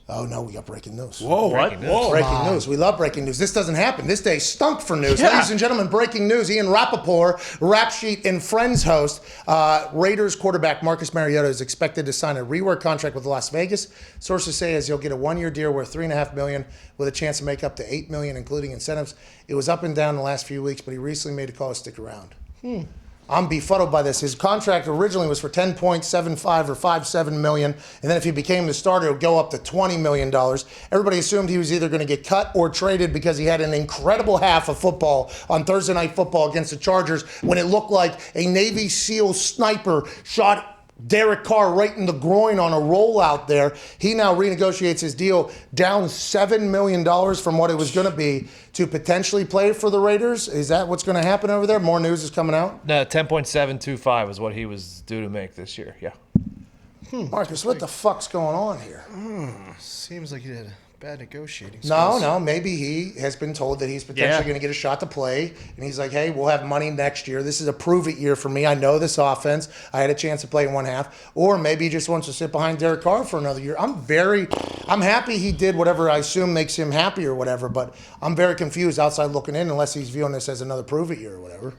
Oh, no, we got breaking news. Whoa. What? Whoa. Breaking news. We love breaking news. This doesn't happen. This day stunk for news. Yeah. Ladies and gentlemen, breaking news. Ian Rappaport, Rap Sheet and Friends host. Raiders quarterback Marcus Mariota is expected to sign a rework contract with Las Vegas. Sources say as he'll get a one-year deal worth $3.5 million with a chance to make up to $8 million, including incentives. It was up and down the last few weeks, but he recently made a call to stick around. I'm befuddled by this. His contract originally was for $10.75 or $5.7 million, and then if he became the starter, it would go up to $20 million. Everybody assumed he was either going to get cut or traded because he had an incredible half of football on Thursday Night Football against the Chargers when it looked like a Navy SEAL sniper shot Derek Carr right in the groin on a rollout there. He now renegotiates his deal down $7 million from what it was going to be to potentially play for the Raiders. Is that what's going to happen over there? More news is coming out? No, 10.725 is what he was due to make this year, yeah. Marcus, what the fuck's going on here? Seems like he had bad negotiating No, skills. maybe he has been told that he's potentially going to get a shot to play, and he's like, hey, we'll have money next year. This is a prove-it year for me. I know this offense. I had a chance to play in one half. Or maybe he just wants to sit behind Derek Carr for another year. I'm happy he did whatever I assume makes him happy or whatever, but I'm very confused outside looking in unless he's viewing this as another prove-it year or whatever.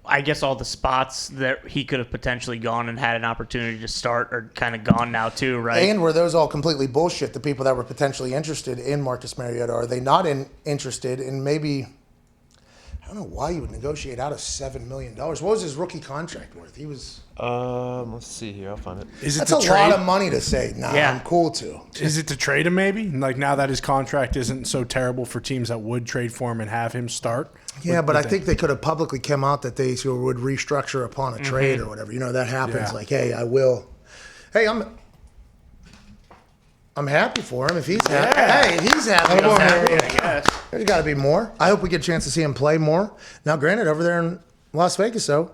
I guess all the spots that he could have potentially gone and had an opportunity to start are kind of gone now too, right? And were those all completely bullshit, the people that were potentially interested in Marcus Mariota? Are they not interested in maybe, I don't know why you would negotiate out of $7 million. What was his rookie contract worth? He was... Let's see here. I'll find it. That's a lot of money to say, I'm cool to. Is it to trade him maybe? Like now that his contract isn't so terrible for teams that would trade for him and have him start? Yeah, but I think they could have publicly come out that they would restructure upon a trade or whatever. You know, that happens. Yeah. Like, hey, I will. Hey, I'm happy for him if he's happy. Hey, if he's happy, I'm happy. I guess. There's got to be more. I hope we get a chance to see him play more. Now, granted, over there in Las Vegas, though,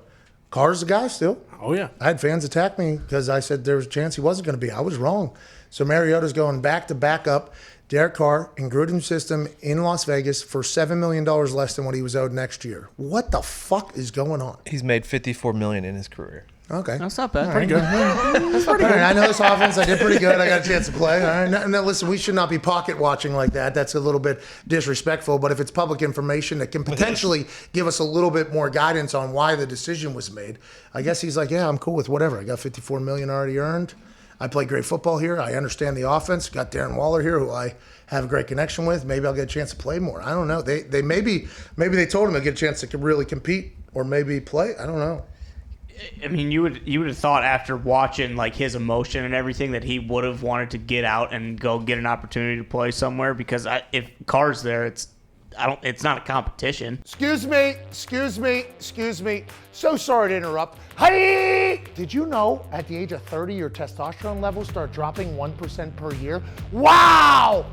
Carr's the guy still. Oh, yeah. I had fans attack me because I said there was a chance he wasn't going to be. I was wrong. So Mariota's going back to back up Derek Carr in Gruden's system in Las Vegas for $7 million less than what he was owed next year. What the fuck is going on? He's made $54 million in his career. Okay. That's not bad. Pretty good. That's pretty good. I know this offense. I did pretty good. I got a chance to play. All right. Now, listen, we should not be pocket watching like that. That's a little bit disrespectful. But if it's public information that can potentially give us a little bit more guidance on why the decision was made, I guess he's like, yeah, I'm cool with whatever. I got $54 million already earned. I play great football here. I understand the offense. Got Darren Waller here, who I have a great connection with. Maybe I'll get a chance to play more. I don't know. They maybe they told him to get a chance to really compete or maybe play. I don't know. I mean, you would have thought after watching like his emotion and everything that he would have wanted to get out and go get an opportunity to play somewhere because if Carr's there, it's not a competition. Excuse me. So sorry to interrupt. Hey! Did you know at the age of 30 your testosterone levels start dropping 1% per year? Wow!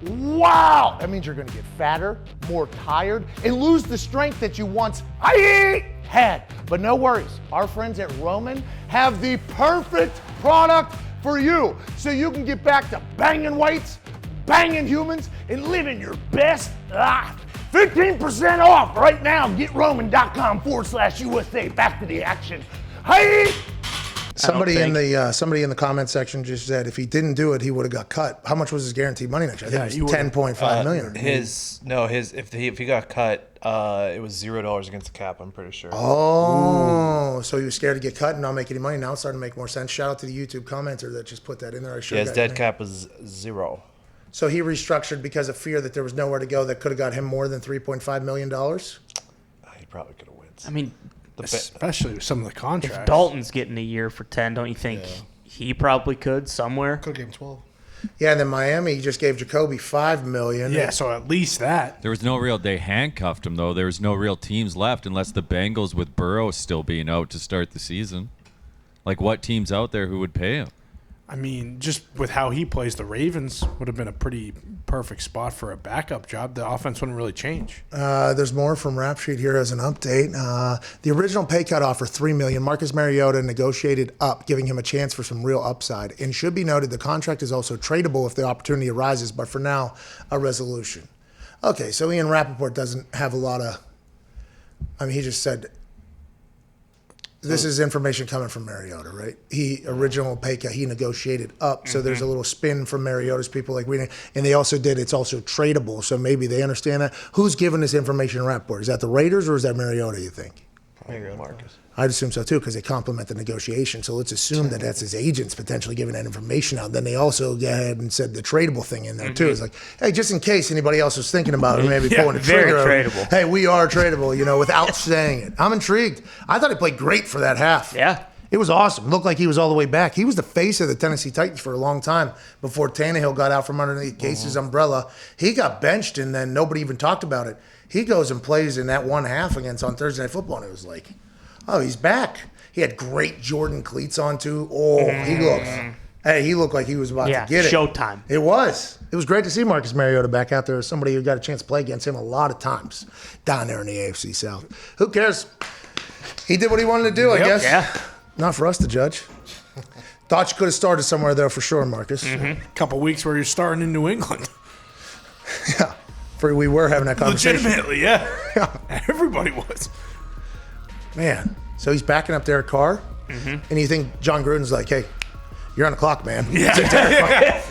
That means you're going to get fatter, more tired, and lose the strength that you once had. But no worries. Our friends at Roman have the perfect product for you so you can get back to banging weights, banging humans, and living your best life. 15% off right now. GetRoman.com/USA. Back to the action. Hey! Somebody in the comment section just said if he didn't do it, he would have got cut. How much was his guaranteed money next year? I think it was $10.5 million. If he got cut, it was $0 against the cap. I'm pretty sure. Oh, so he was scared to get cut and not make any money. Now it's starting to make more sense. Shout out to the YouTube commenter that just put that in there. His dead cap was $0. So he restructured because of fear that there was nowhere to go that could have got him more than $3.5 million? He probably could have won. I mean, especially with some of the contracts. If Dalton's getting a year for 10, don't you think he probably could somewhere? Could give him 12. Yeah, and then Miami just gave Jacoby $5 million. Yeah, so at least that. There was no real. They handcuffed him though. There was no real teams left unless the Bengals with Burrow still being out to start the season. Like what teams out there who would pay him? I mean, just with how he plays, the Ravens would have been a pretty perfect spot for a backup job. The offense wouldn't really change. There's more from Rap Sheet here as an update. The original pay cut offer, $3 million. Marcus Mariota negotiated up, giving him a chance for some real upside. And should be noted, the contract is also tradable if the opportunity arises, but for now, a resolution. Okay, so Ian Rappaport doesn't have a lot of... I mean, he just said... this is information coming from Mariota, right? He original Paycut, he negotiated up, so there's a little spin from Mariota's people, like we didn't, and they also did. It's also tradable, so maybe they understand that. Who's giving this information to Rappaport? Is that the Raiders or is that Mariota? You think? Marcus. I'd assume so too, because they complement the negotiation. So let's assume that that's his agents potentially giving that information out. Then they also go ahead and said the tradable thing in there too. It's like, hey, just in case anybody else was thinking about it, maybe pulling the very trigger. tradable. Hey, we are tradable, without saying it. I'm intrigued. I thought he played great for that half. Yeah. It was awesome. Looked like he was all the way back. He was the face of the Tennessee Titans for a long time before Tannehill got out from underneath Case's umbrella. He got benched, and then nobody even talked about it. He goes and plays in that one half against on Thursday Night Football, and it was like, oh, he's back. He had great Jordan cleats on too. Oh, he looked like he was about to get it. Showtime. It was. It was great to see Marcus Mariota back out there as somebody who got a chance to play against him a lot of times down there in the AFC South. Who cares? He did what he wanted to do, I guess. Yeah. Not for us to judge. Thought you could have started somewhere there for sure, Marcus. Couple weeks where you're starting in New England. Yeah. We were having that conversation. Legitimately, yeah. Everybody was. Man. So he's backing up Derek Carr, and you think John Gruden's like, hey, you're on the clock, man. Yeah.